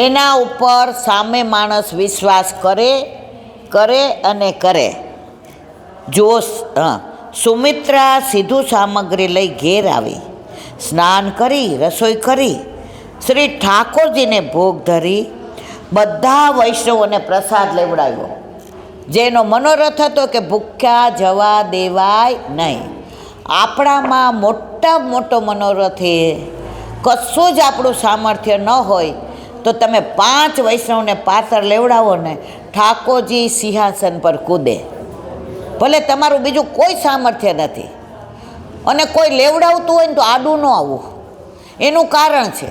એના ઉપર સામે માણસ વિશ્વાસ કરે અને કરે. જો સુમિત્રા સીધું સામગ્રી લઈ ઘેર આવી, સ્નાન કરી, રસોઈ કરી, શ્રી ઠાકોરજીને ભોગ ધરી, બધા વૈષ્ણવોને પ્રસાદ લેવડાવ્યો. જેનો મનોરથ હતો કે ભૂખ્યા જવા દેવાય નહીં. આપણામાં મોટો મનોરથ એ કશું જ આપણું સામર્થ્ય ન હોય તો તમે 5 વૈષ્ણવને પાતર લેવડાવો ને, ઠાકોરજી સિંહાસન પર કૂદે. ભલે તમારું બીજું કોઈ સામર્થ્ય નથી અને કોઈ લેવડાવતું હોય ને તો આડું ન આવવું. એનું કારણ છે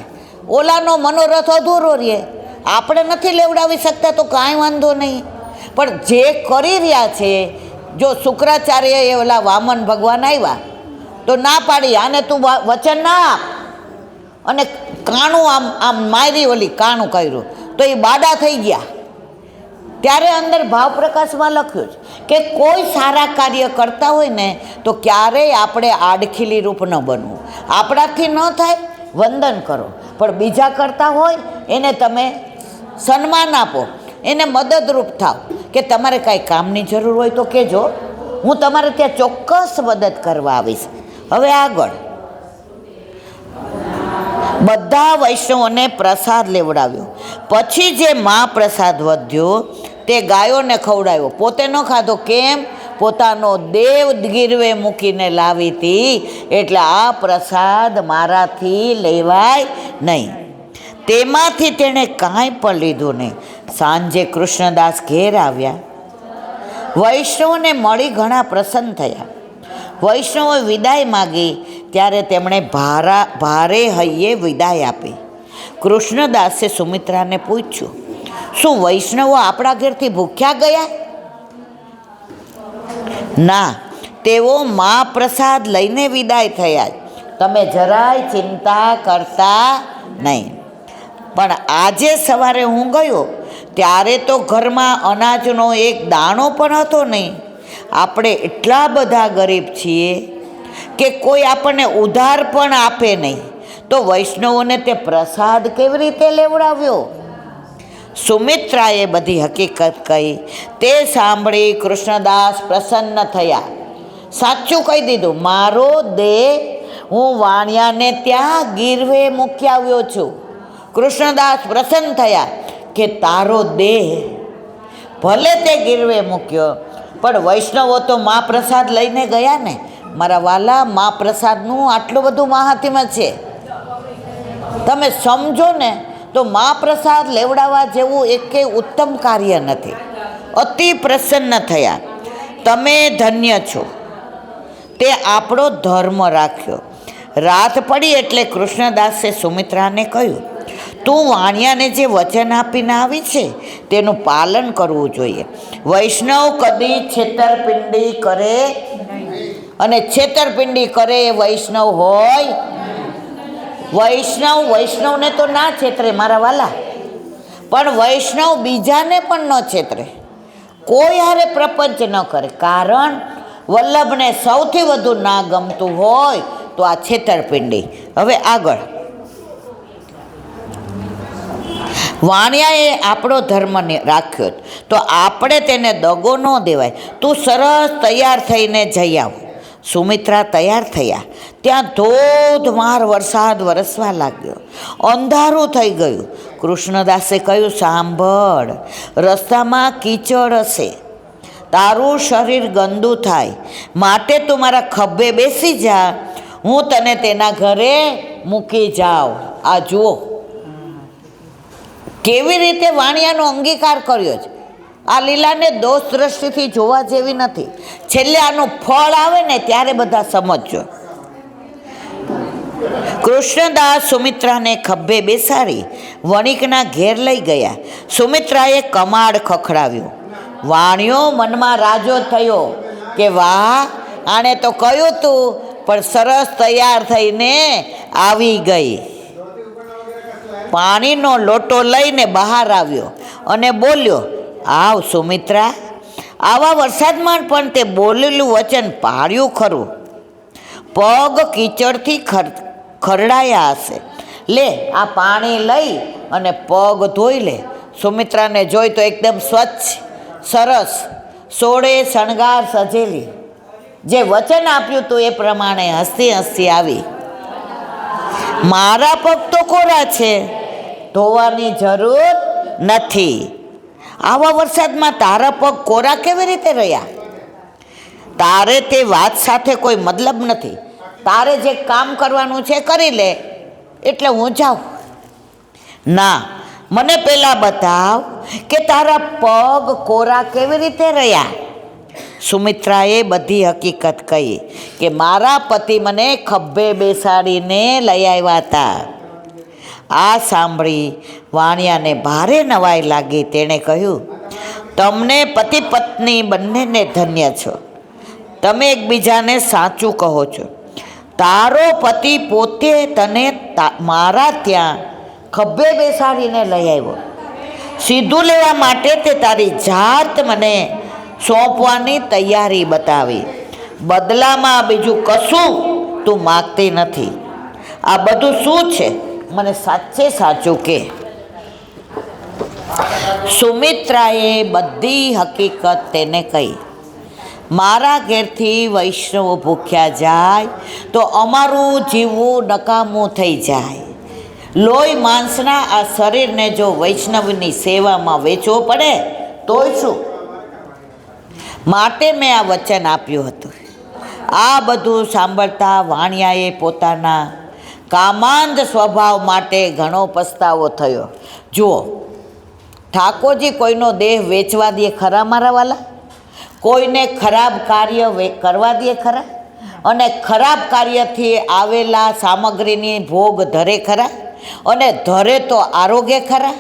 ઓલાનો મનોરથ અધૂરો રહે. આપણે નથી લેવડાવી શકતા તો કાંઈ વાંધો નહીં, પણ જે કરી રહ્યા છે, જો શુક્રાચાર્ય એ ઓલા વામન ભગવાન આવ્યા તો ના પાડી, આને તું વચન ના આપ, અને કાણું આમ મારી ઓલી કાણું કર્યું તો એ બાડા થઈ ગયા. ત્યારે અંદર ભાવ પ્રકાશમાં લખ્યું છે કે કોઈ સારા કાર્ય કરતા હોય ને તો ક્યારેય આપણે આડખીલી રૂપ ન બનવું. આપણાથી ન થાય વંદન કરો, પણ બીજા કરતા હોય એને તમે સન્માન આપો, એને મદદરૂપ થાવ. કે તમારે કાંઈ કામની જરૂર હોય તો કહેજો, હું તમારે ત્યાં ચોક્કસ મદદ કરવા આવીશ. હવે આગળ બધા વૈષ્ણવોને પ્રસાદ લેવડાવ્યો. પછી જે મહાપ્રસાદ વધ્યો તે ગાયોને ખવડાવ્યો, પોતે ન ખાધો. કેમ? પોતાનો દેવ ગીરવે મૂકીને લાવી હતી, એટલે આ પ્રસાદ મારાથી લેવાય નહીં. તેમાંથી તેણે કાંઈ પણ લીધું નહીં. સાંજે કૃષ્ણદાસ ઘેર આવ્યા. વૈષ્ણવને મળી ઘણા પ્રસન્ન થયા. વૈષ્ણવે વિદાય માગી ત્યારે તેમણે ભારે હૈયે વિદાય આપી. કૃષ્ણદાસે સુમિત્રાને પૂછ્યું, શું વૈષ્ણવો આપણા ઘેરથી ભૂખ્યા ગયા? ના, તેઓ મહાપ્રસાદ લઈને વિદાય થયા. તમે જરાય ચિંતા કરતા નહીં. પણ આજે સવારે હું ગયો ત્યારે તો ઘરમાં અનાજનો એક દાણો પણ હતો નહીં. આપણે એટલા બધા ગરીબ છીએ કે કોઈ આપણને ઉધાર પણ આપે નહીં, તો વૈષ્ણવોને તે પ્રસાદ કેવી રીતે લેવડાવ્યો? સુમિત્રાએ બધી હકીકત કહી. તે સાંભળી કૃષ્ણદાસ પ્રસન્ન થયા. સાચું કહી દીધું, મારો દેહ હું વાણિયાને ત્યાં ગીરવે મૂકી આવ્યો છું. કૃષ્ણદાસ પ્રસન્ન થયા કે તારો દેહ ભલે તે ગીરવે મૂક્યો, પણ વૈષ્ણવો તો મહાપ્રસાદ લઈને ગયા ને. મારા વાલા, મહાપ્રસાદનું આટલું બધું મહાત્મ્ય છે, તમે સમજો ને તો મહાપ્રસાદ લેવડાવવા જેવું એકેય ઉત્તમ કાર્ય નથી. અતિ પ્રસન્ન થયા. તમે ધન્ય છો, તે આપણો ધર્મ રાખ્યો. રાત પડી એટલે કૃષ્ણદાસે સુમિત્રાને કહ્યું, તું વાણિયાને જે વચન આપીને આવી છે તેનું પાલન કરવું જોઈએ. વૈષ્ણવ કદી છેતરપિંડી કરે, અને છેતરપિંડી કરે એ વૈષ્ણવ હોય. વૈષ્ણવને તો ના છેતરે મારા વાલા, પણ વૈષ્ણવ બીજાને પણ ન છેતરે, કોઈ હારે પ્રપંચ ન કરે. કારણ વલ્લભને સૌથી વધુ ના ગમતું હોય તો આ છેતરપિંડી. હવે આગળ, વાણિયાએ આપણો ધર્મ રાખ્યો તો આપણે તેને દગો ન દેવાય. તું સરસ તૈયાર થઈને જઈ આવ. સુમિત્રા તૈયાર થયા. ત્યાં ધોધમાર વરસાદ વરસવા લાગ્યો. અંધારું થઈ ગયું. કૃષ્ણદાસે કહ્યું, સાંભળ, રસ્તામાં કીચડ હશે, તારું શરીર ગંદુ થાય, માટે તું મારા ખભે બેસી જા, હું તને તેના ઘરે મૂકી જાઉં. આ જુઓ કેવી રીતે વાણિયાનો અંગીકાર કર્યો છે. આ લીલાને દોષ દ્રષ્ટિથી જોવા જેવી નથી. છેલ્લે આનું ફળ આવે ને ત્યારે બધા સમજજો. કૃષ્ણદાસ સુમિત્રાને ખભે બેસાડી વણિકના ઘેર લઈ ગયા. સુમિત્રાએ કમાડ ખખડાવ્યું. વાણિયો મનમાં રાજો થયો કે વાહ, આણે તો કહ્યું તું પણ સરસ તૈયાર થઈને આવી ગઈ. પાણીનો લોટો લઈને બહાર આવ્યો અને બોલ્યો, આવ સુમિત્રા. આવા વરસાદમાં પણ તે બોલેલું વચન પાળ્યું ખરું. પગ કીચડથી ખરડાયા હશે, લે આ પાણી લઈ અને પગ ધોઈ લે. સુમિત્રાને જોઈ તો એકદમ સ્વચ્છ, સરસ, સોળે શણગાર સજેલી, જે વચન આપ્યું હતું એ પ્રમાણે હસતી હસતી આવી. મારા પગ તો કોરા છે, ધોવાની જરૂર નથી. આવા વરસાદમાં તારા પગ કોરા કેવી રીતે રહ્યા? તારે તે વાત સાથે કોઈ મતલબ નથી. તારે જે કામ કરવાનું છે કરી લે, એટલે હું જાઉં. ના, મને પહેલાં બતાવ કે તારા પગ કોરા કેવી રીતે રહ્યા. સુમિત્રાએ બધી હકીકત કહી કે મારા પતિ મને ખભે બેસાડીને લઈ આવ્યા હતા. આ સાંભળી વાણિયાને ભારે નવાઈ લાગી. તેણે કહ્યું, તમને પતિ પત્ની બંનેને ધન્ય છો. તમે એકબીજાને સાચું કહો છો. તારો પતિ પોતે તને મારા ત્યાં ખભે બેસાડીને લઈ આવ્યો. સીધું લેવા માટે તે તારી જાત મને સોંપવાની તૈયારી બતાવી. બદલામાં બીજું કશું તું માગતી નથી. આ બધું શું છે? મને સાચે સાચું કે. સુમિત્રાએ બધી હકીકત તેને કહી. મારા ઘેરથી વૈષ્ણવો ભૂખ્યા જાય તો અમારું જીવવું નકામું થઈ જાય. લોહી માંસના આ શરીરને જો વૈષ્ણવની સેવામાં વેચવો પડે તોય શું? માટે મેં આ વચન આપ્યું હતું. આ બધું સાંભળતા વાણિયાએ પોતાના કામાંધ સ્વભાવ માટે ઘણો પસ્તાવો થયો. જુઓ, ઠાકોરજી કોઈનો દેહ વેચવા દે ખરા મારા વાલા? કોઈને ખરાબ કાર્ય કરવા દે ખરા? અને ખરાબ કાર્યથી આવેલા સામગ્રીની ભોગ ધરે ખરા? અને ધરે તો આરોગ્ય ખરા?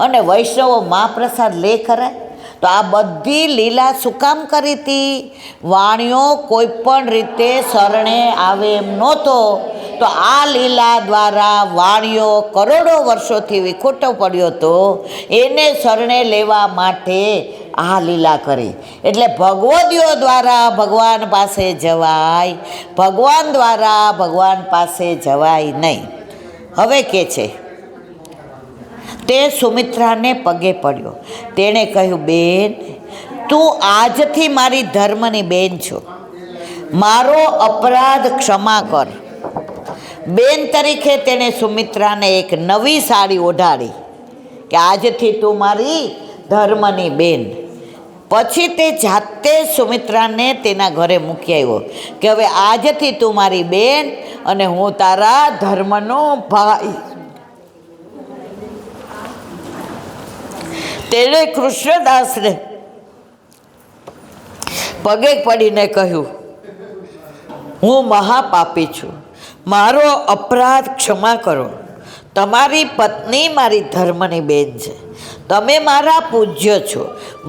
અને વૈષ્ણવો મહાપ્રસાદ લે ખરા? તો આ બધી લીલા શું કામ કરી હતી? વાણિયો કોઈ પણ રીતે શરણે આવે એમ નહોતો. તો આ લીલા દ્વારા વાણિયો કરોડો વર્ષોથી વિખોટો પડ્યો હતો, એને શરણે લેવા માટે આ લીલા કરી. એટલે ભગવદીઓ દ્વારા ભગવાન પાસે જવાય, ભગવાન દ્વારા ભગવાન પાસે જવાય નહીં. હવે કે છે, તે સુમિત્રાને પગે પડ્યો. તેણે કહ્યું, બેન, તું આજથી મારી ધર્મની બેન છો. મારો અપરાધ ક્ષમા કર. બેન તરીકે તેણે સુમિત્રાને એક નવી સાડી ઓઢાડી કે આજથી તું મારી ધર્મની બેન. પછી તે જાતે સુમિત્રાને તેના ઘરે મૂકી આવ્યો કે હવે આજથી તું મારી બેન અને હું તારા ધર્મનો ભાઈ. તેણે કૃષ્ણદાસને પગે પડીને કહ્યું, હું મહાપાપી છું, મારો અપરાધ ક્ષમા કરો. તમારી પત્ની મારી ધર્મની બેન છે. તમે મારા પૂજ્ય છો.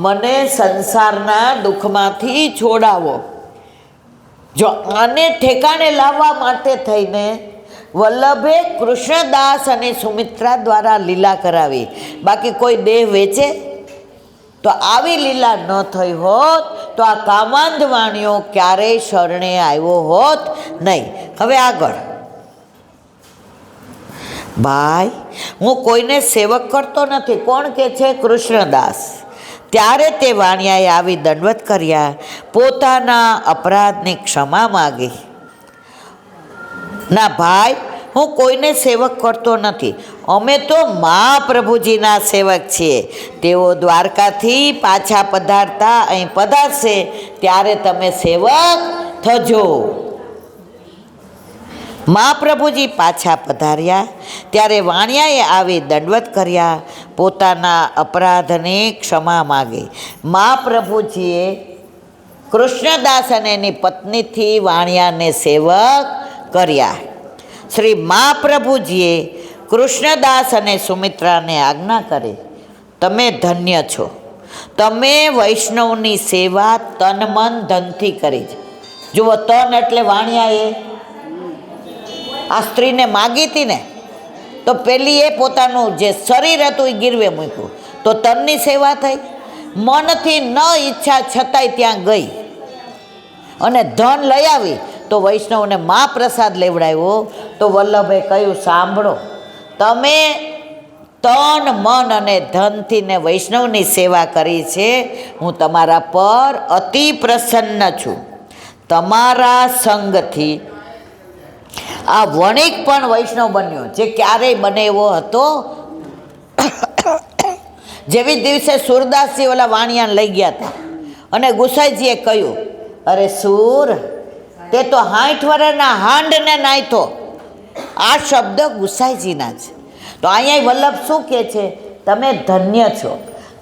મને સંસારના દુઃખમાંથી છોડાવો. જો આને ઠેકાણે લાવવા માટે થઈને વલ્લભે કૃષ્ણદાસ અને સુમિત્રા દ્વારા લીલા કરાવી. બાકી કોઈ દેહ વેચે? તો આવી લીલા ન થઈ હોત તો આ કામાંધ વાણિયો ક્યારેય શરણે આવ્યો હોત નહીં. હવે આગળ, ભાઈ, હું કોઈને સેવક કરતો નથી. કોણ કે છે? કૃષ્ણદાસ. ત્યારે તે વાણિયાએ આવી દંડવત કર્યા, પોતાના અપરાધની ક્ષમા માગી. ના ભાઈ, હું કોઈને સેવક કરતો નથી. અમે તો મહાપ્રભુજીના સેવક છીએ. તેઓ દ્વારકાથી પાછા પધારતા અહીં પધારશે ત્યારે તમે સેવક થજો. મહાપ્રભુજી પાછા પધાર્યા ત્યારે વાણિયાએ આવી દંડવત કર્યા, પોતાના અપરાધની ક્ષમા માગી. મહાપ્રભુજીએ કૃષ્ણદાસ અને એની પત્નીથી વાણિયાને સેવક કર્યા. શ્રી મહાપ્રભુજીએ કૃષ્ણદાસ અને સુમિત્રાને આજ્ઞા કરી, તમે ધન્ય છો. તમે વૈષ્ણવની સેવા તન મન ધનથી કરી છે. જુઓ, તન એટલે વાણિયાએ આ સ્ત્રીને માગી હતી ને, તો પેલી એ પોતાનું જે શરીર હતું એ ગીરવે મૂક્યું, તો તનની સેવા થઈ. મનથી ન ઈચ્છા છતાંય ત્યાં ગઈ અને ધન લઈ આવી, તો વૈષ્ણવને મહાપ્રસાદ લેવડાવ્યો. તો વલ્લભે કહ્યું, સાંભળો, તમે તન મન અને ધનથી ને વૈષ્ણવની સેવા કરી છે. હું તમારા પર અતિ પ્રસન્ન છું. તમારા સંગથી આ વણિક પણ વૈષ્ણવ બન્યો, જે ક્યારેય બને એવો હતો. જેવી દિવસે સુરદાસજી ઓલા વાણિયાને લઈ ગયા હતા અને ગુસાઈજીએ કહ્યું, અરે સુર, તે તો 60 વર્ષના હાંડને નાયતો. આ શબ્દ ગુસાઈજીના છે. તો અહીંયા વલ્લભ શું કહે છે? તમે ધન્ય છો.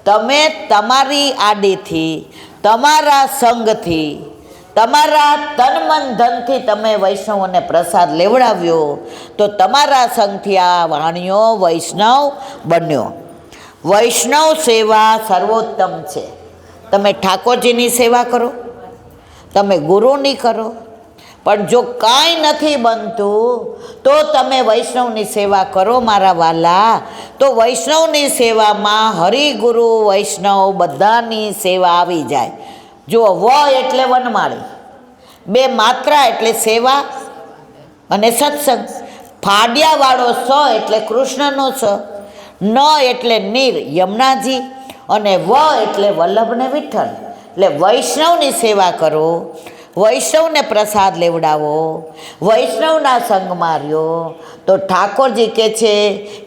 તમે તમારી આડીથી, તમારા સંગથી, તમારા તન મન ધનથી તમે વૈષ્ણવોને પ્રસાદ લેવડાવ્યો, તો તમારા સંગથી આ વાણિયો વૈષ્ણવ બન્યો. વૈષ્ણવ સેવા સર્વોત્તમ છે. તમે ઠાકોરજીની સેવા કરો, તમે ગુરુની કરો, પણ જો કાંઈ નથી બનતું તો તમે વૈષ્ણવની સેવા કરો મારા વાલા. તો વૈષ્ણવની સેવામાં હરિગુરુ વૈષ્ણવ બધાની સેવા આવી જાય. જુઓ, વ એટલે વનમાળી, બે માત્રા એટલે સેવા અને સત્સંગ, ફાડિયાવાળો સ એટલે કૃષ્ણનો સ, ન એટલે નીર યમુનાજી, અને વ એટલે વલ્લભને વિઠ્ઠલ. એટલે વૈષ્ણવની સેવા કરો, વૈષ્ણવને પ્રસાદ લેવડાવો, વૈષ્ણવના સંગમાં રહ્યો, તો ઠાકોરજી કહે છે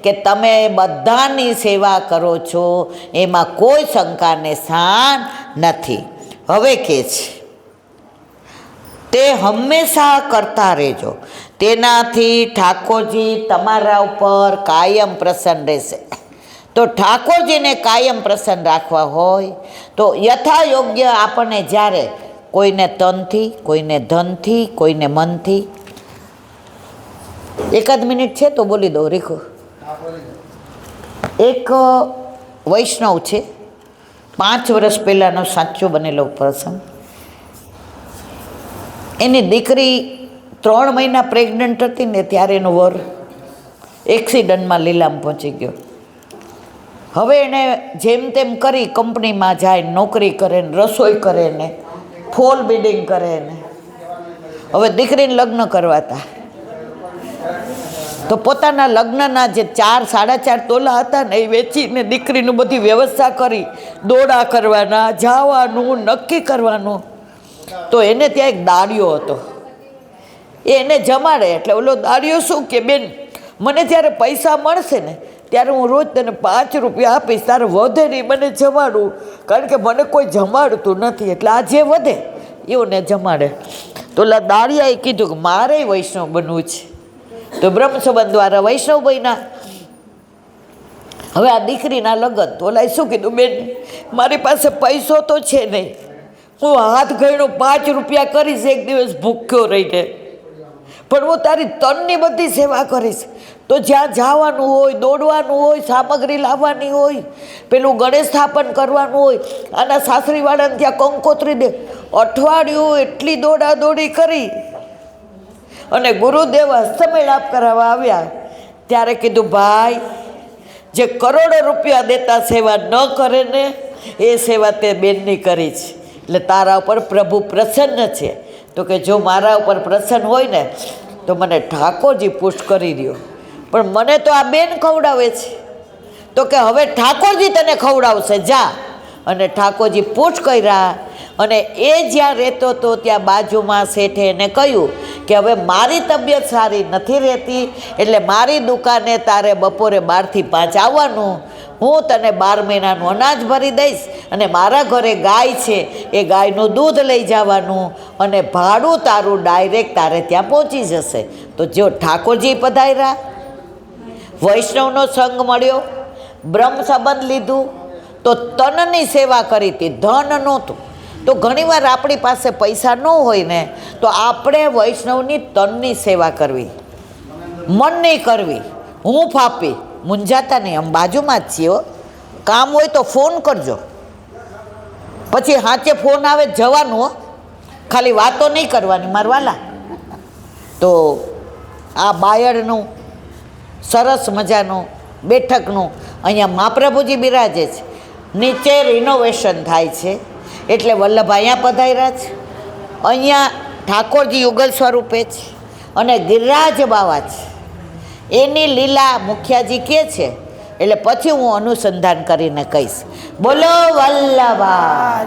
કે તમે બધાની સેવા કરો છો, એમાં કોઈ શંકાને સ્થાન નથી. હવે કહે છે, તે હંમેશા કરતા રહેજો, તેનાથી ઠાકોરજી તમારા ઉપર કાયમ પ્રસન્ન રહેશે. તો ઠાકોરજીને કાયમ પ્રસન્ન રાખવા હોય તો યથાયોગ્ય આપણને જ્યારે કોઈને તનથી, કોઈને ધનથી, કોઈને મનથી, એકાદ મિનિટ છે તો બોલી દો રીખો. એક વૈષ્ણવ છે, 5 વર્ષ પહેલાંનો સાચો બનેલો પ્રસંગ. એની દીકરી 3 મહિના પ્રેગ્નન્ટ હતી ને ત્યારે એનો વર એક્સિડન્ટમાં લીલામાં પહોંચી ગયો. હવે એને જેમ તેમ કરી કંપનીમાં જાય, નોકરી કરે ને, રસોઈ કરે ને, ફોલ બિલ્ડિંગ કરે ને. હવે દીકરીને લગ્ન કરવા હતા તો પોતાના લગ્નના જે 4-4.5 તોલા હતા ને એ વેચીને દીકરીનું બધી વ્યવસ્થા કરી, દોડા કરવાના, જવાનું, નક્કી કરવાનું. તો એને ત્યાં એક દાડિયો હતો, એને જમાડે. એટલે ઓલો દાડિયો શું કે, બેન, મને જ્યારે પૈસા મળશે ને ત્યારે હું રોજ તને 5 રૂપિયા આપીશ, તારે વધે નહીં મને જમાડું, કારણ કે મને કોઈ જમાડતું નથી, એટલે આ જે વધે એઓને જમાડે. તો ઓલા દાડિયાએ કીધું કે મારે વૈષ્ણવ બનવું છે. તો બ્રહ્મ સંબંધ દ્વારા વૈષ્ણવ બન્યા. હવે આ દીકરીના લગ્ન, તો ઓલાએ શું કીધું, બેન, મારી પાસે પૈસો તો છે નહીં, હું હાથ ગયણો 5 રૂપિયા કરીશ એક દિવસ ભૂખ્યો રહીને, પણ હું તારી તનની બધી સેવા કરીશ. તો જ્યાં જવાનું હોય, દોડવાનું હોય, સામગ્રી લાવવાની હોય, પેલું ગણેશ સ્થાપન કરવાનું હોય, આના સાસરીવાળાને ત્યાં કંકોત્રી દે, અઠવાડિયું એટલી દોડાદોડી કરી અને ગુરુદેવ હસ્તમેળાપ કરાવવા આવ્યા. ત્યારે કીધું, ભાઈ, જે કરોડો રૂપિયા દેતા સેવા ન કરે ને એ સેવા તે બેનની કરી છે, એટલે તારા ઉપર પ્રભુ પ્રસન્ન છે. તો કે જો મારા ઉપર પ્રસન્ન હોય ને તો મને ઠાકોરજી પુષ્ટ કરી રહ્યો, પણ મને તો આ બેન ખવડાવે છે. તો કે હવે ઠાકોરજી તને ખવડાવશે, જા. અને ઠાકોરજી પુષ્ટ કર્યા. અને એ જ્યાં રહેતો હતો ત્યાં બાજુમાં શેઠે એને કહ્યું કે હવે મારી તબિયત સારી નથી રહેતી, એટલે મારી દુકાને તારે બપોરે 12 થી 5 આવવાનું, હું તને 12 મહિનાનું અનાજ ભરી દઈશ, અને મારા ઘરે ગાય છે એ ગાયનું દૂધ લઈ જવાનું, અને ભાડું તારું ડાયરેક્ટ તારે ત્યાં પહોંચી જશે. તો જો ઠાકોરજી પધાર્યા, વૈષ્ણવનો સંગ મળ્યો, બ્રહ્મ સંબંધ લીધું, તો તનની સેવા કરી હતી, ધન નહોતું. તો ઘણીવાર આપણી પાસે પૈસા ન હોય ને તો આપણે વૈષ્ણવની તનની સેવા કરવી, મનની કરવી, હૂંફ આપી, મૂંઝાતા નહીં. આમ બાજુમાં જ છીએ, કામ હોય તો ફોન કરજો, પછી હાચે ફોન આવે જવાનું, ખાલી વાતો નહીં કરવાની મારવાલા. તો આ બાયડનું સરસ મજાનું બેઠકનું અહીંયા મહાપ્રભુજી બિરાજે છે, નીચે રિનોવેશન થાય છે, એટલે વલ્લભ અહીંયા પધાર્યા છે. અહીંયા ઠાકોરજી યુગલ સ્વરૂપે છે અને ગિરિરાજ બાવા છે. એની લીલા મુખિયાજી કહે છે એટલે પછી હું અનુસંધાન કરીને કહીશ. બોલો વલ્લભા.